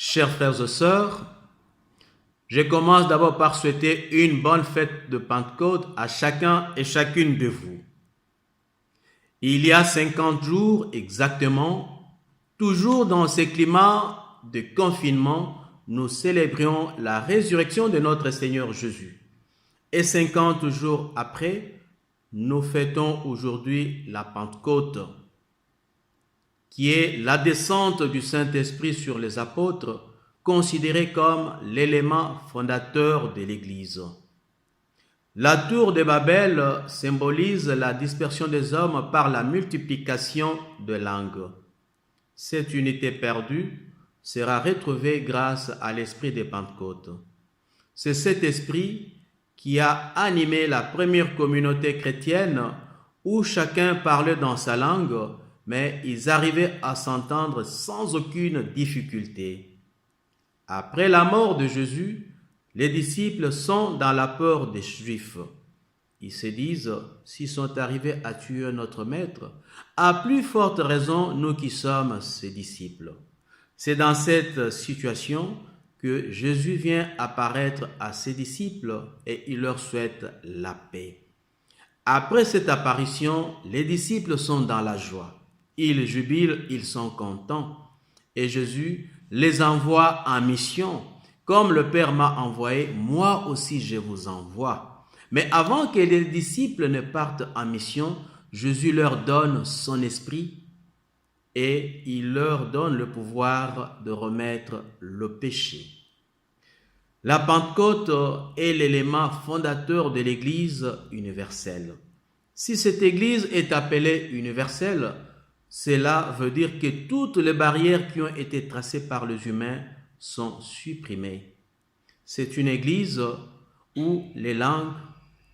Chers frères et sœurs, je commence d'abord par souhaiter une bonne fête de Pentecôte à chacun et chacune de vous. Il y a 50 jours exactement, toujours dans ce climat de confinement, nous célébrions la résurrection de notre Seigneur Jésus. Et 50 jours après, nous fêtons aujourd'hui la Pentecôte, qui est la descente du Saint-Esprit sur les apôtres, considérée comme l'élément fondateur de l'Église. La tour de Babel symbolise la dispersion des hommes par la multiplication de langues. Cette unité perdue sera retrouvée grâce à l'esprit de Pentecôte. C'est cet esprit qui a animé la première communauté chrétienne où chacun parlait dans sa langue, mais ils arrivaient à s'entendre sans aucune difficulté. Après la mort de Jésus, les disciples sont dans la peur des Juifs. Ils se disent, s'ils sont arrivés à tuer notre maître, à plus forte raison nous qui sommes ses disciples. C'est dans cette situation que Jésus vient apparaître à ses disciples et il leur souhaite la paix. Après cette apparition, les disciples sont dans la joie. Ils jubilent, ils sont contents. Et Jésus les envoie en mission. Comme le Père m'a envoyé, moi aussi je vous envoie. Mais avant que les disciples ne partent en mission, Jésus leur donne son esprit et il leur donne le pouvoir de remettre le péché. La Pentecôte est l'élément fondateur de l'Église universelle. Si cette Église est appelée universelle, cela veut dire que toutes les barrières qui ont été tracées par les humains sont supprimées. C'est une Église où les langues,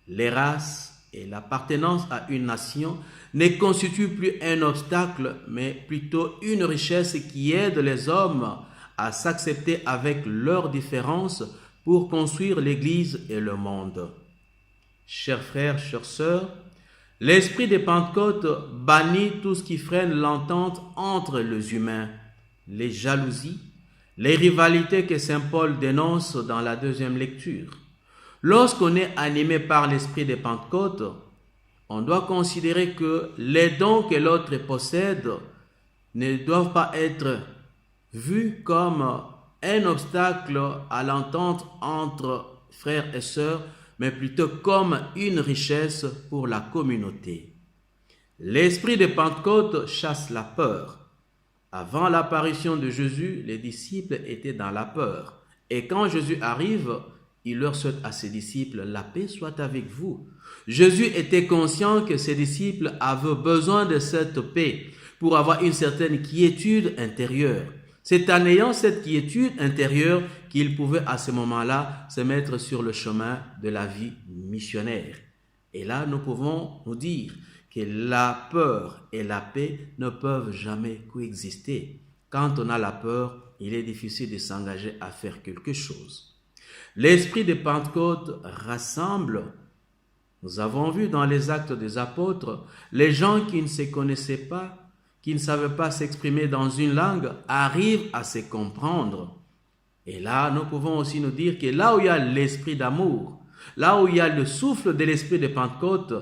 les races et l'appartenance à une nation ne constituent plus un obstacle, mais plutôt une richesse qui aide les hommes à s'accepter avec leurs différences pour construire l'Église et le monde. Chers frères, chères sœurs, l'esprit de Pentecôte bannit tout ce qui freine l'entente entre les humains, les jalousies, les rivalités que saint Paul dénonce dans la deuxième lecture. Lorsqu'on est animé par l'esprit de Pentecôte, on doit considérer que les dons que l'autre possède ne doivent pas être vus comme un obstacle à l'entente entre frères et sœurs, mais plutôt comme une richesse pour la communauté. L'esprit de Pentecôte chasse la peur. Avant l'apparition de Jésus, les disciples étaient dans la peur. Et quand Jésus arrive, il leur souhaite à ses disciples, la paix soit avec vous. Jésus était conscient que ses disciples avaient besoin de cette paix pour avoir une certaine quiétude intérieure. C'est en ayant cette quiétude intérieure qu'il pouvait à ce moment-là se mettre sur le chemin de la vie missionnaire. Et là, nous pouvons nous dire que la peur et la paix ne peuvent jamais coexister. Quand on a la peur, il est difficile de s'engager à faire quelque chose. L'esprit de Pentecôte rassemble. Nous avons vu dans les Actes des Apôtres, les gens qui ne se connaissaient pas, qui ne savaient pas s'exprimer dans une langue, arrivent à se comprendre. Et là, nous pouvons aussi nous dire que là où il y a l'esprit d'amour, là où il y a le souffle de l'esprit de Pentecôte,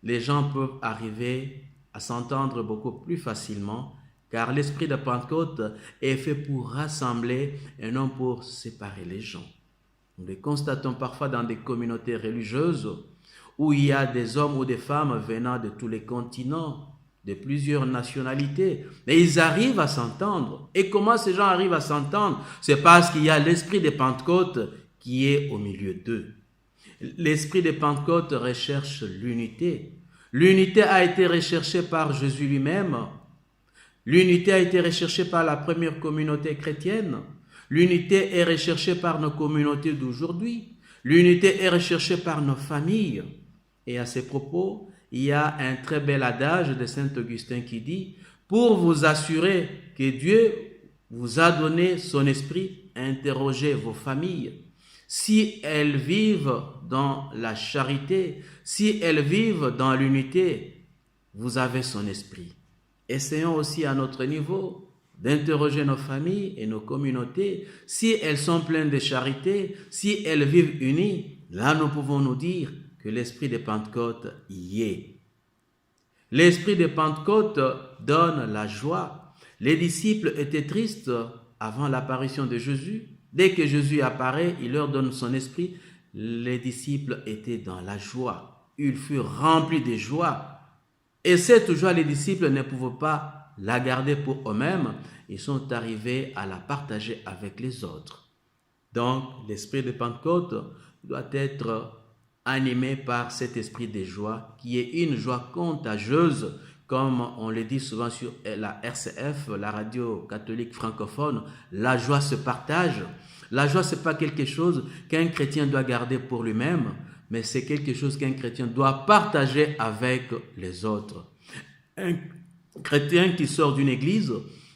les gens peuvent arriver à s'entendre beaucoup plus facilement, car l'esprit de Pentecôte est fait pour rassembler et non pour séparer les gens. Nous le constatons parfois dans des communautés religieuses où il y a des hommes ou des femmes venant de tous les continents, de plusieurs nationalités, mais ils arrivent à s'entendre. Et comment ces gens arrivent à s'entendre? C'est parce qu'il y a l'esprit de Pentecôte qui est au milieu d'eux. L'esprit de Pentecôte recherche l'unité. L'unité a été recherchée par Jésus lui-même. L'unité a été recherchée par la première communauté chrétienne. L'unité est recherchée par nos communautés d'aujourd'hui. L'unité est recherchée par nos familles. Et à ces propos, il y a un très bel adage de saint Augustin qui dit « Pour vous assurer que Dieu vous a donné son esprit, interrogez vos familles. Si elles vivent dans la charité, si elles vivent dans l'unité, vous avez son esprit. » Essayons aussi à notre niveau d'interroger nos familles et nos communautés, si elles sont pleines de charité, si elles vivent unies, là nous pouvons nous dire que l'esprit de Pentecôte y est. L'esprit de Pentecôte donne la joie. Les disciples étaient tristes avant l'apparition de Jésus. Dès que Jésus apparaît, il leur donne son esprit. Les disciples étaient dans la joie. Ils furent remplis de joie. Et cette joie, les disciples ne pouvaient pas la garder pour eux-mêmes. Ils sont arrivés à la partager avec les autres. Donc, l'esprit de Pentecôte doit être animé par cet esprit de joie, qui est une joie contagieuse, comme on le dit souvent sur la RCF, la radio catholique francophone. La joie se partage. La joie, ce n'est pas quelque chose qu'un chrétien doit garder pour lui-même, mais c'est quelque chose qu'un chrétien doit partager avec les autres. Un chrétien qui sort d'une église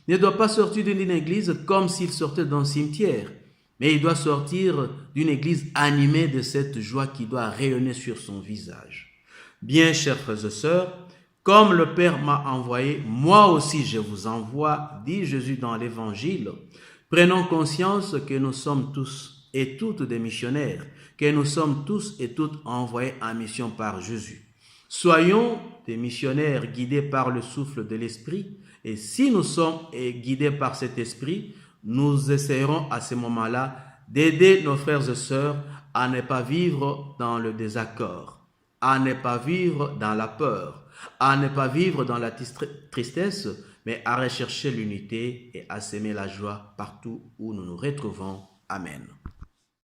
ne doit pas sortir d'une église comme s'il sortait d'un cimetière, mais il doit sortir d'une église animée de cette joie qui doit rayonner sur son visage. Bien, chers frères et sœurs, comme le Père m'a envoyé, moi aussi je vous envoie, dit Jésus dans l'Évangile. Prenons conscience que nous sommes tous et toutes des missionnaires, que nous sommes tous et toutes envoyés en mission par Jésus. Soyons des missionnaires guidés par le souffle de l'Esprit, et si nous sommes guidés par cet Esprit, nous essaierons à ce moment-là d'aider nos frères et sœurs à ne pas vivre dans le désaccord, à ne pas vivre dans la peur, à ne pas vivre dans la tristesse, mais à rechercher l'unité et à s'aimer la joie partout où nous nous retrouvons. Amen.